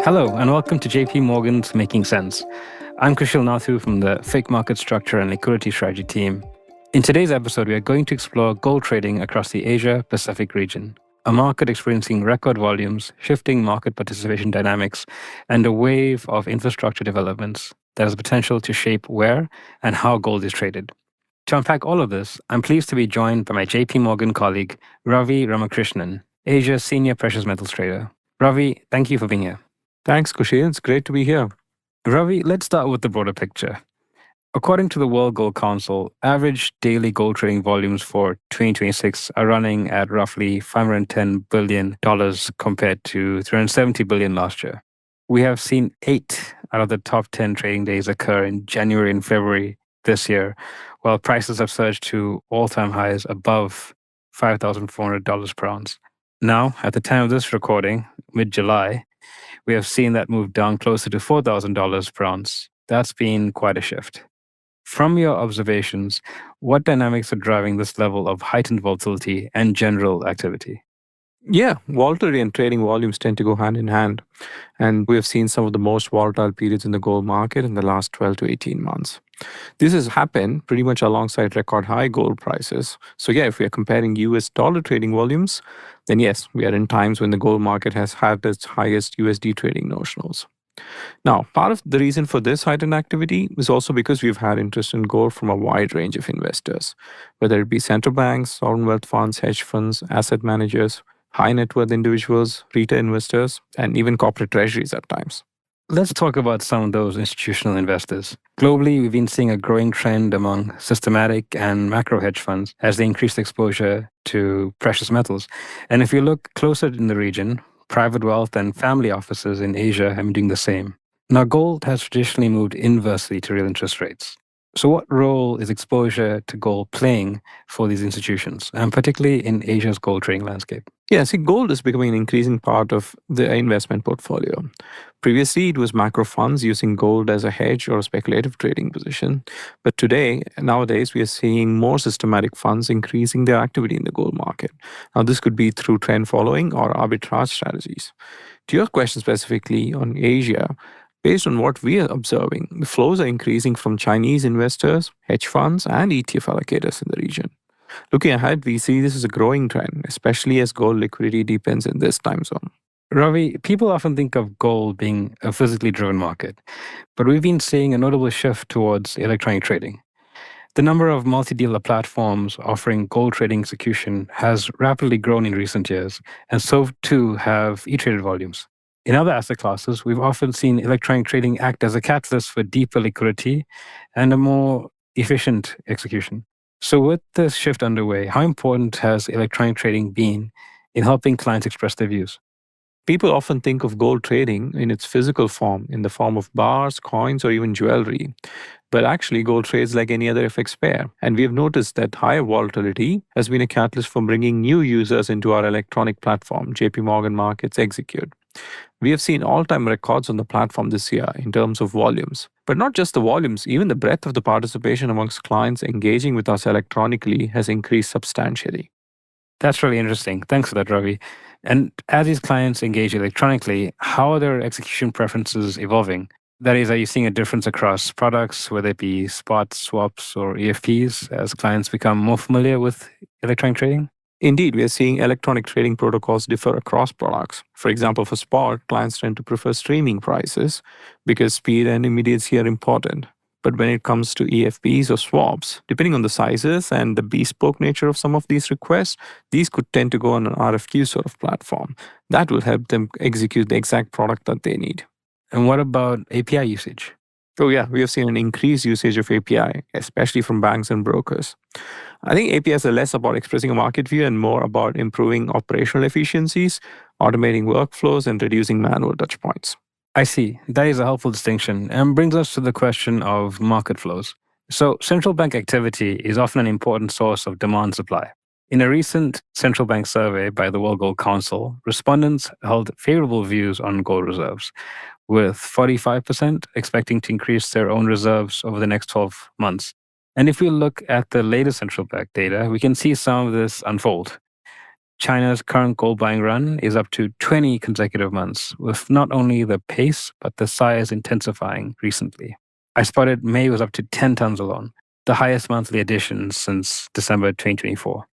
Hello, and welcome to JP Morgan's Making Sense. I'm Khushil Nathoo from the FICC Market Structure and Liquidity Strategy team. In today's episode, we are going to explore gold trading across the Asia-Pacific region, a market experiencing record volumes, shifting market participation dynamics, and a wave of infrastructure developments that has the potential to shape where and how gold is traded. To unpack all of this, I'm pleased to be joined by my JP Morgan colleague, Ravi Ramakrishnan, Asia's senior precious metals trader. Ravi, thank you for being here. Thanks, Khushil. It's great to be here. Ravi, let's start with the broader picture. According to the World Gold Council, average daily gold trading volumes for 2026 are running at roughly $510 billion compared to $370 billion last year. We have seen 8 out of the top 10 trading days occur in January and February this year, while prices have surged to all-time highs above $5,400 per ounce. Now, at the time of this recording, mid-July, we have seen that move down closer to $4,000 per ounce. That's been quite a shift. From your observations, what dynamics are driving this level of heightened volatility and general activity? Yeah, volatility and trading volumes tend to go hand in hand. And we have seen some of the most volatile periods in the gold market in the last 12 to 18 months. This has happened pretty much alongside record high gold prices. So, yeah, if we are comparing US dollar trading volumes, then yes, we are in times when the gold market has had its highest USD trading notionals. Now, part of the reason for this heightened activity is also because we've had interest in gold from a wide range of investors, whether it be central banks, sovereign wealth funds, hedge funds, asset managers, high net worth individuals, retail investors, and even corporate treasuries at times. Let's talk about some of those institutional investors. Globally, we've been seeing a growing trend among systematic and macro hedge funds as they increase exposure to precious metals. And if you look closer in the region, private wealth and family offices in Asia have been doing the same. Now, gold has traditionally moved inversely to real interest rates. So what role is exposure to gold playing for these institutions, and particularly in Asia's gold trading landscape? Yeah, see, gold is becoming an increasing part of the investment portfolio. Previously, it was macro funds using gold as a hedge or a speculative trading position. But nowadays, we are seeing more systematic funds increasing their activity in the gold market. Now, this could be through trend following or arbitrage strategies. To your question specifically on Asia, based on what we are observing, the flows are increasing from Chinese investors, hedge funds, and ETF allocators in the region. Looking ahead, we see this as a growing trend, especially as gold liquidity deepens in this time zone. Ravi, people often think of gold being a physically driven market, but we've been seeing a notable shift towards electronic trading. The number of multi-dealer platforms offering gold trading execution has rapidly grown in recent years, and so too have e-traded volumes. In other asset classes, we've often seen electronic trading act as a catalyst for deeper liquidity and a more efficient execution. So with this shift underway, how important has electronic trading been in helping clients express their views? People often think of gold trading in its physical form, in the form of bars, coins, or even jewelry. But actually, gold trades like any other FX pair. And we have noticed that higher volatility has been a catalyst for bringing new users into our electronic platform, JP Morgan Markets Execute. We have seen all-time records on the platform this year in terms of volumes. But not just the volumes, even the breadth of the participation amongst clients engaging with us electronically has increased substantially. That's really interesting. Thanks for that, Ravi. And as these clients engage electronically, how are their execution preferences evolving? That is, are you seeing a difference across products, whether it be spot, swaps, or EFPs, as clients become more familiar with electronic trading? Indeed, we are seeing electronic trading protocols differ across products. For example, for spot, clients tend to prefer streaming prices because speed and immediacy are important. But when it comes to EFPs or swaps, depending on the sizes and the bespoke nature of some of these requests, these could tend to go on an RFQ sort of platform. That will help them execute the exact product that they need. And what about API usage? Oh yeah, we have seen an increased usage of API, especially from banks and brokers. I think APIs are less about expressing a market view and more about improving operational efficiencies, automating workflows, and reducing manual touchpoints. I see. That is a helpful distinction and brings us to the question of market flows. So central bank activity is often an important source of demand supply. In a recent central bank survey by the World Gold Council, respondents held favorable views on gold reserves, with 45% expecting to increase their own reserves over the next 12 months. And if we look at the latest central bank data, we can see some of this unfold. China's current gold buying run is up to 20 consecutive months, with not only the pace, but the size intensifying recently. I spotted May was up to 10 tons alone, the highest monthly addition since December 2024.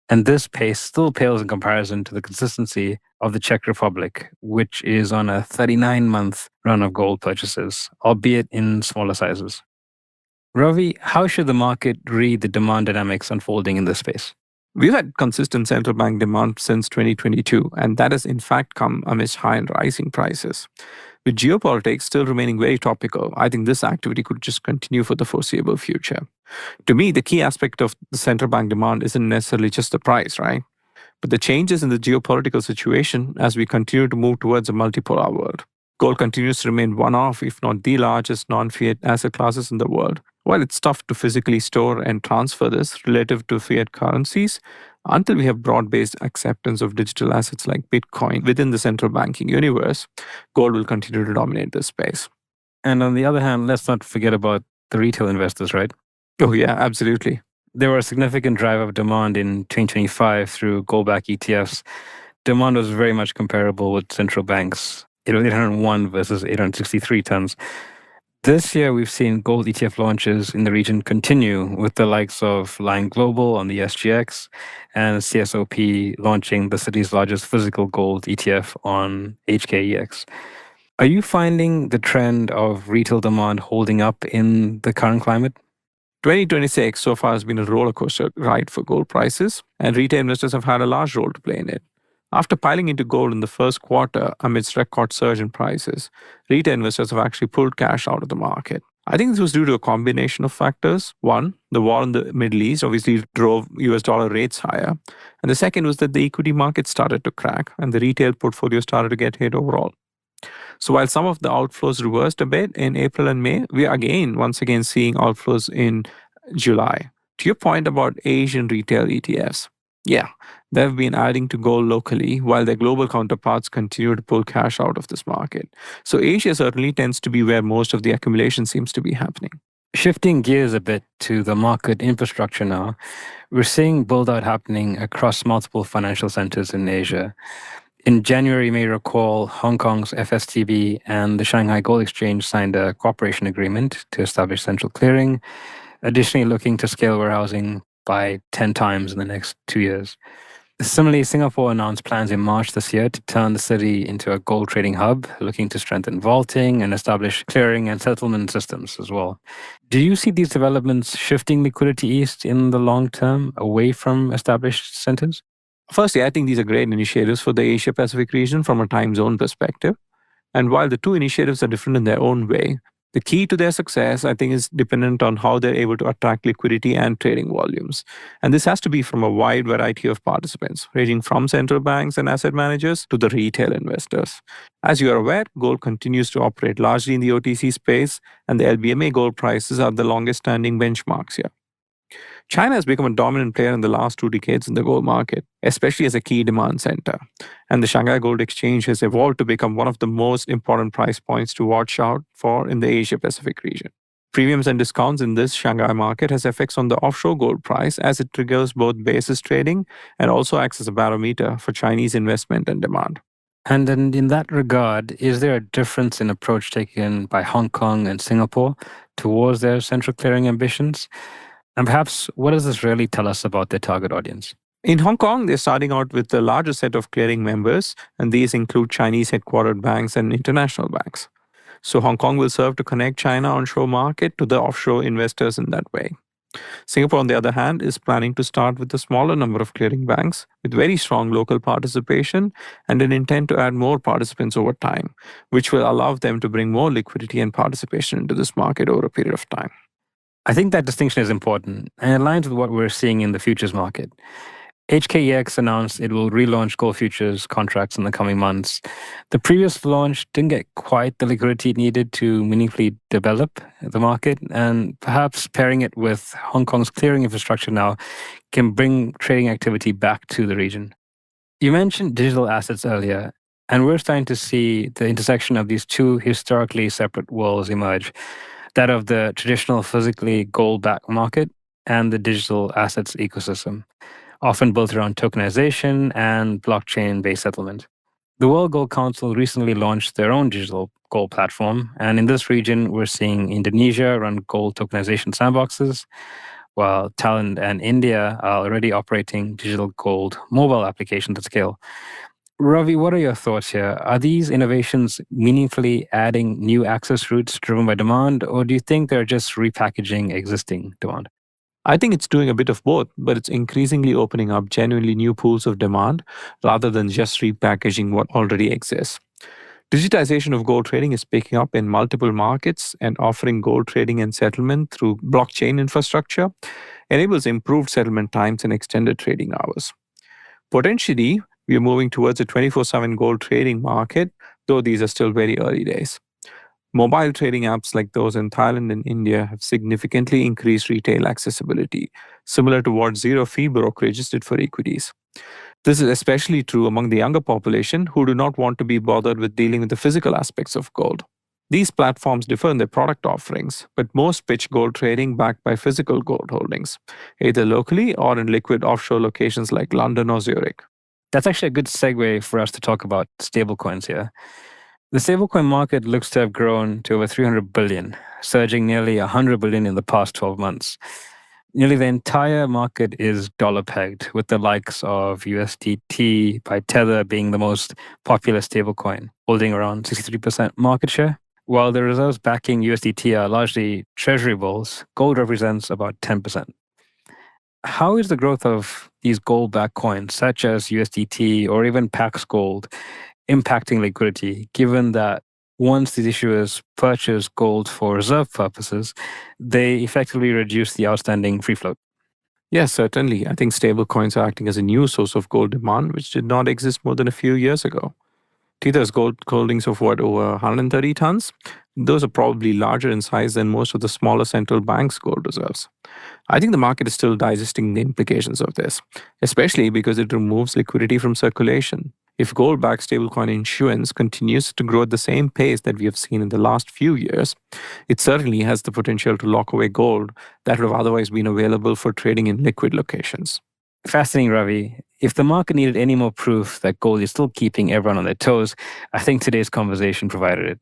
And this pace still pales in comparison to the consistency of the Czech Republic, which is on a 39-month run of gold purchases, albeit in smaller sizes. Ravi, how should the market read the demand dynamics unfolding in this space? We've had consistent central bank demand since 2022, and that has in fact come amidst high and rising prices. With geopolitics still remaining very topical, I think this activity could just continue for the foreseeable future. To me, the key aspect of the central bank demand isn't necessarily just the price, right? But the changes in the geopolitical situation as we continue to move towards a multipolar world. Gold continues to remain one of, if not the largest non-fiat asset classes in the world. While it's tough to physically store and transfer this relative to fiat currencies, until we have broad-based acceptance of digital assets like Bitcoin within the central banking universe, gold will continue to dominate this space. And on the other hand, let's not forget about the retail investors, right? Oh yeah, absolutely. There were a significant drive of demand in 2025 through gold-backed ETFs. Demand was very much comparable with central banks. It was 801 versus 863 tons. This year, we've seen gold ETF launches in the region continue with the likes of Line Global on the SGX and CSOP launching the city's largest physical gold ETF on HKEX. Are you finding the trend of retail demand holding up in the current climate? 2026 so far has been a roller coaster ride for gold prices, and retail investors have had a large role to play in it. After piling into gold in the first quarter amidst record surge in prices, retail investors have actually pulled cash out of the market. I think this was due to a combination of factors. One, the war in the Middle East obviously drove US dollar rates higher. And the second was that the equity market started to crack and the retail portfolio started to get hit overall. So while some of the outflows reversed a bit in April and May, we are once again seeing outflows in July. To your point about Asian retail ETFs, yeah, they've been adding to gold locally while their global counterparts continue to pull cash out of this market. So Asia certainly tends to be where most of the accumulation seems to be happening. Shifting gears a bit to the market infrastructure now, we're seeing build out happening across multiple financial centers in Asia. In January, you may recall Hong Kong's FSTB and the Shanghai Gold Exchange signed a cooperation agreement to establish central clearing, additionally looking to scale warehousing by 10 times in the next 2 years. Similarly, Singapore announced plans in March this year to turn the city into a gold trading hub, looking to strengthen vaulting and establish clearing and settlement systems as well. Do you see these developments shifting liquidity east in the long term, away from established centers? Firstly, I think these are great initiatives for the Asia Pacific region from a time zone perspective. And while the two initiatives are different in their own way, the key to their success, I think, is dependent on how they're able to attract liquidity and trading volumes. And this has to be from a wide variety of participants, ranging from central banks and asset managers to the retail investors. As you are aware, gold continues to operate largely in the OTC space, and the LBMA gold prices are the longest standing benchmarks here. China has become a dominant player in the last 2 decades in the gold market, especially as a key demand center. And the Shanghai Gold Exchange has evolved to become one of the most important price points to watch out for in the Asia Pacific region. Premiums and discounts in this Shanghai market has effects on the offshore gold price as it triggers both basis trading and also acts as a barometer for Chinese investment and demand. And then in that regard, is there a difference in approach taken by Hong Kong and Singapore towards their central clearing ambitions? And perhaps, what does this really tell us about their target audience? In Hong Kong, they're starting out with the largest set of clearing members, and these include Chinese headquartered banks and international banks. So Hong Kong will serve to connect China onshore market to the offshore investors in that way. Singapore, on the other hand, is planning to start with a smaller number of clearing banks with very strong local participation and an intent to add more participants over time, which will allow them to bring more liquidity and participation into this market over a period of time. I think that distinction is important and aligns with what we're seeing in the futures market. HKEX announced it will relaunch gold futures contracts in the coming months. The previous launch didn't get quite the liquidity it needed to meaningfully develop the market, and perhaps pairing it with Hong Kong's clearing infrastructure now can bring trading activity back to the region. You mentioned digital assets earlier, and we're starting to see the intersection of these two historically separate worlds emerge, that of the traditional physically gold-backed market and the digital assets ecosystem. often built around tokenization and blockchain-based settlement. The World Gold Council recently launched their own digital gold platform, and in this region, we're seeing Indonesia run gold tokenization sandboxes, while Thailand and India are already operating digital gold mobile applications at scale. Ravi, what are your thoughts here? Are these innovations meaningfully adding new access routes driven by demand, or do you think they're just repackaging existing demand? I think it's doing a bit of both, but it's increasingly opening up genuinely new pools of demand rather than just repackaging what already exists. Digitization of gold trading is picking up in multiple markets, and offering gold trading and settlement through blockchain infrastructure enables improved settlement times and extended trading hours. Potentially, we are moving towards a 24/7 gold trading market, though these are still very early days. Mobile trading apps like those in Thailand and India have significantly increased retail accessibility, similar to what zero-fee brokerages did for equities. This is especially true among the younger population who do not want to be bothered with dealing with the physical aspects of gold. These platforms differ in their product offerings, but most pitch gold trading backed by physical gold holdings, either locally or in liquid offshore locations like London or Zurich. That's actually a good segue for us to talk about stablecoins here. The stablecoin market looks to have grown to over 300 billion, surging nearly 100 billion in the past 12 months. Nearly the entire market is dollar pegged, with the likes of USDT by Tether being the most popular stablecoin, holding around 63% market share. While the reserves backing USDT are largely treasury bills, gold represents about 10%. How is the growth of these gold backed coins, such as USDT or even Pax Gold, impacting liquidity, given that once these issuers purchase gold for reserve purposes, they effectively reduce the outstanding free float? Yes, certainly. I think stablecoins are acting as a new source of gold demand, which did not exist more than a few years ago. Tether's gold holdings of over 130 tons? Those are probably larger in size than most of the smaller central banks' gold reserves. I think the market is still digesting the implications of this, especially because it removes liquidity from circulation. If gold-backed stablecoin issuance continues to grow at the same pace that we have seen in the last few years, it certainly has the potential to lock away gold that would have otherwise been available for trading in liquid locations. Fascinating, Ravi. If the market needed any more proof that gold is still keeping everyone on their toes, I think today's conversation provided it.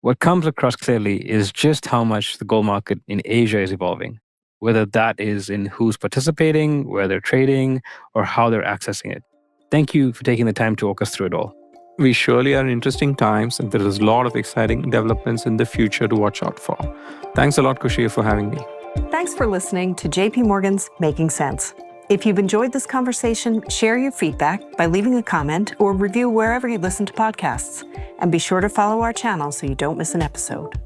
What comes across clearly is just how much the gold market in Asia is evolving, whether that is in who's participating, where they're trading, or how they're accessing it. Thank you for taking the time to walk us through it all. We surely are in interesting times, and there is a lot of exciting developments in the future to watch out for. Thanks a lot, Khushil, for having me. Thanks for listening to JP Morgan's Making Sense. If you've enjoyed this conversation, share your feedback by leaving a comment or review wherever you listen to podcasts. And be sure to follow our channel so you don't miss an episode.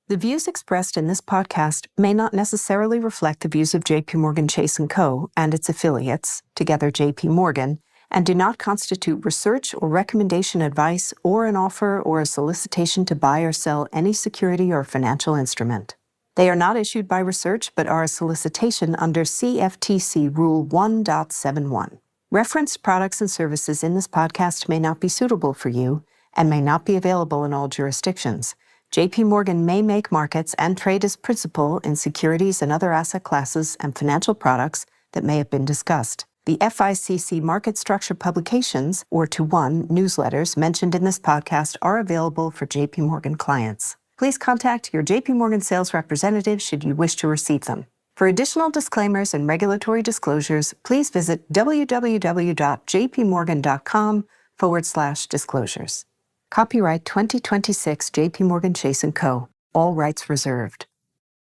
The views expressed in this podcast may not necessarily reflect the views of JP Morgan Chase & Co. and its affiliates, together JP Morgan, and do not constitute research or recommendation advice or an offer or a solicitation to buy or sell any security or financial instrument. They are not issued by research but are a solicitation under CFTC Rule 1.71. Referenced products and services in this podcast may not be suitable for you and may not be available in all jurisdictions. JP Morgan may make markets and trade as principal in securities and other asset classes and financial products that may have been discussed. The FICC market structure publications, or to one newsletters mentioned in this podcast, are available for JP Morgan clients. Please contact your JP Morgan sales representative should you wish to receive them. For additional disclaimers and regulatory disclosures, please visit www.jpmorgan.com/disclosures. Copyright 2026 JP Morgan Chase & Co. All rights reserved.